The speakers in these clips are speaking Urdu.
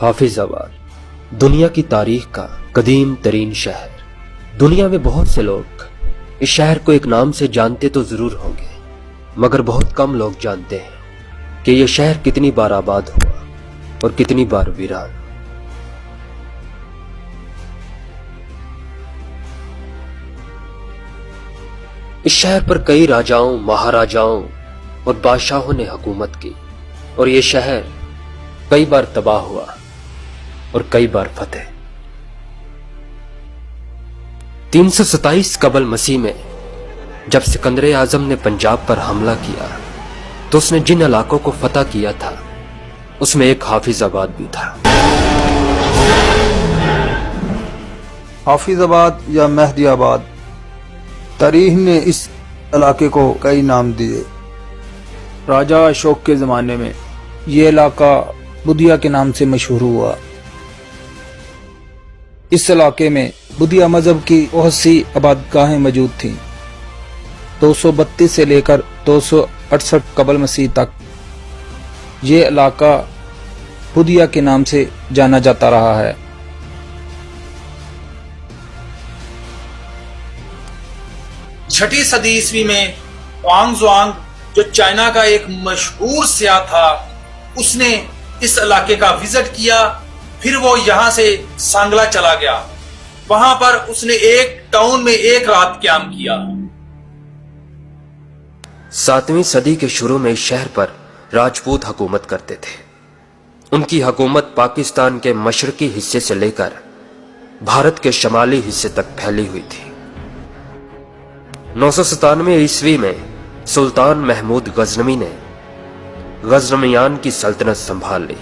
حافظ آباد دنیا کی تاریخ کا قدیم ترین شہر۔ دنیا میں بہت سے لوگ اس شہر کو ایک نام سے جانتے تو ضرور ہوں گے، مگر بہت کم لوگ جانتے ہیں کہ یہ شہر کتنی بار آباد ہوا اور کتنی بار ویران۔ اس شہر پر کئی راجاؤں، مہاراجاؤں اور بادشاہوں نے حکومت کی، اور یہ شہر کئی بار تباہ ہوا اور کئی بار فتح۔ 327 قبل مسیح میں جب سکندر اعظم نے پنجاب پر حملہ کیا تو اس نے جن علاقوں کو فتح کیا تھا اس میں ایک حافظ آباد بھی تھا۔ حافظ آباد یا مہدی آباد، تاریخ نے اس علاقے کو کئی نام دیے۔ راجہ اشوک کے زمانے میں یہ علاقہ بدھیا کے نام سے مشہور ہوا۔ اس علاقے میں بدھیا مذہب کی بہت سی عبادت گاہیں موجود تھیں۔ 232 سے لے کر 268 قبل مسیح تک یہ علاقہ بدھیا کے نام سے جانا جاتا رہا ہے۔ چھٹی صدی عیسوی میں ہوانگ زوانگ جو چائنا کا ایک مشہور سیاح تھا، اس نے اس علاقے کا وزٹ کیا، پھر وہ یہاں سے سانگلا چلا گیا۔ وہاں پر اس نے ایک ٹاؤن میں ایک رات قیام کیا۔ 7ویں صدی کے شروع میں اس شہر پر راجپوت حکومت کرتے تھے۔ ان کی حکومت پاکستان کے مشرقی حصے سے لے کر بھارت کے شمالی حصے تک پھیلی ہوئی تھی۔ 997 عیسوی میں سلطان محمود غزنوی نے غزنویان کی سلطنت سنبھال لی،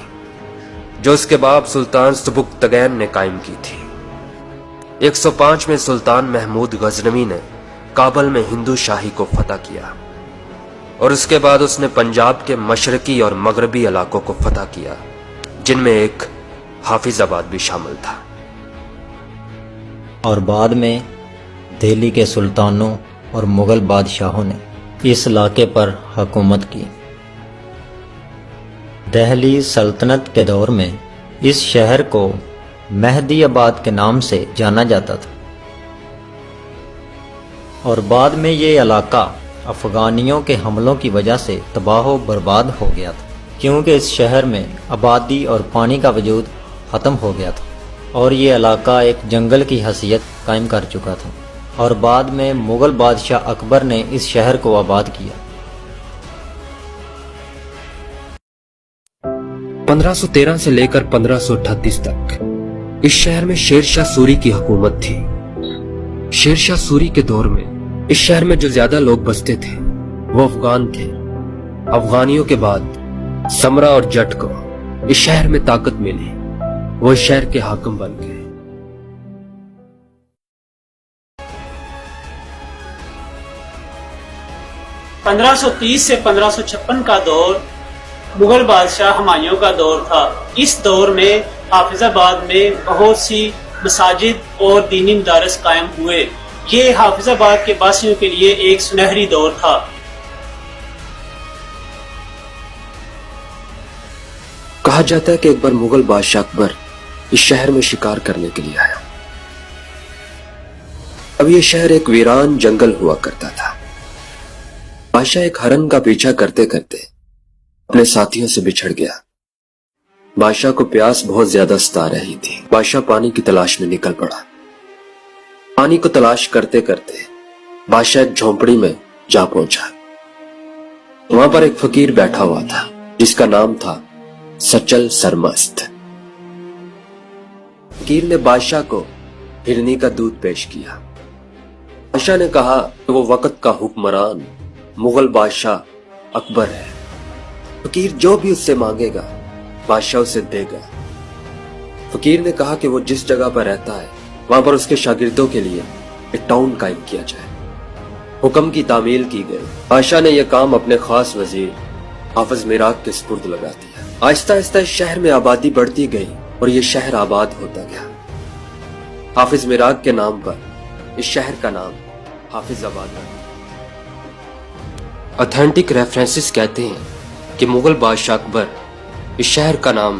جو اس کے بعد سلطان سبکتگین نے قائم کی تھی۔ 105 میں سلطان محمود غزنوی نے کابل میں ہندو شاہی کو فتح کیا، اور اس کے بعد اس نے پنجاب کے مشرقی اور مغربی علاقوں کو فتح کیا، جن میں ایک حافظ آباد بھی شامل تھا۔ اور بعد میں دہلی کے سلطانوں اور مغل بادشاہوں نے اس علاقے پر حکومت کی۔ دہلی سلطنت کے دور میں اس شہر کو مہدی آباد کے نام سے جانا جاتا تھا، اور بعد میں یہ علاقہ افغانیوں کے حملوں کی وجہ سے تباہ و برباد ہو گیا تھا، کیونکہ اس شہر میں آبادی اور پانی کا وجود ختم ہو گیا تھا، اور یہ علاقہ ایک جنگل کی حیثیت قائم کر چکا تھا، اور بعد میں مغل بادشاہ اکبر نے اس شہر کو آباد کیا۔ 1513 سے لے کر 1538 تک اس شہر میں شیر شاہ سوری کی حکومت تھی۔ شیر شاہ سوری کے دور میں اس شہر میں جو زیادہ لوگ بستے تھے وہ افغان تھے۔ افغانیوں کے بعد سمرا اور جٹ کو اس شہر میں طاقت ملی، وہ اس شہر کے حاکم بن گئے۔ 1530 سے 1556 کا دور مغل بادشاہ ہمایوں کا دور تھا۔ اس دور میں حافظ آباد میں بہت سی مساجد اور دینی مدارس قائم ہوئے۔ یہ حافظ آباد کے باسیوں کے لیے ایک سنہری دور تھا۔ کہا جاتا ہے کہ ایک بار مغل بادشاہ اکبر اس شہر میں شکار کرنے کے لیے آیا۔ اب یہ شہر ایک ویران جنگل ہوا کرتا تھا۔ بادشاہ ایک ہرن کا پیچھا کرتے کرتے اپنے ساتھیوں سے بچھڑ گیا۔ بادشاہ کو پیاس بہت زیادہ ستا رہی تھی۔ بادشاہ پانی کی تلاش میں نکل پڑا۔ پانی کو تلاش کرتے کرتے بادشاہ ایک جھونپڑی میں جا پہنچا۔ وہاں پر ایک فقیر بیٹھا ہوا تھا جس کا نام تھا سچل سرمست۔ فقیر نے بادشاہ کو ہرنی کا دودھ پیش کیا۔ بادشاہ نے کہا کہ وہ وقت کا حکمران مغل بادشاہ اکبر ہے، فقیر جو بھی اس سے مانگے گا بادشاہ اسے دے گا۔ فقیر نے کہا کہ وہ جس جگہ پر رہتا ہے وہاں پر اس کے شاگردوں کے لیے ایک ٹاؤن قائم کیا جائے۔ حکم کی تعمیل کی گئی۔ بادشاہ نے یہ کام اپنے خاص وزیر حافظ مراغ کے سپرد لگا دیا۔ آہستہ آہستہ اس شہر میں آبادی بڑھتی گئی اور یہ شہر آباد ہوتا گیا۔ حافظ مراغ کے نام پر اس شہر کا نام حافظ آباد ہے۔ اتھینٹک ریفرنسز کہتے ہیں کہ مغل بادشاہ اکبر اس شہر کا نام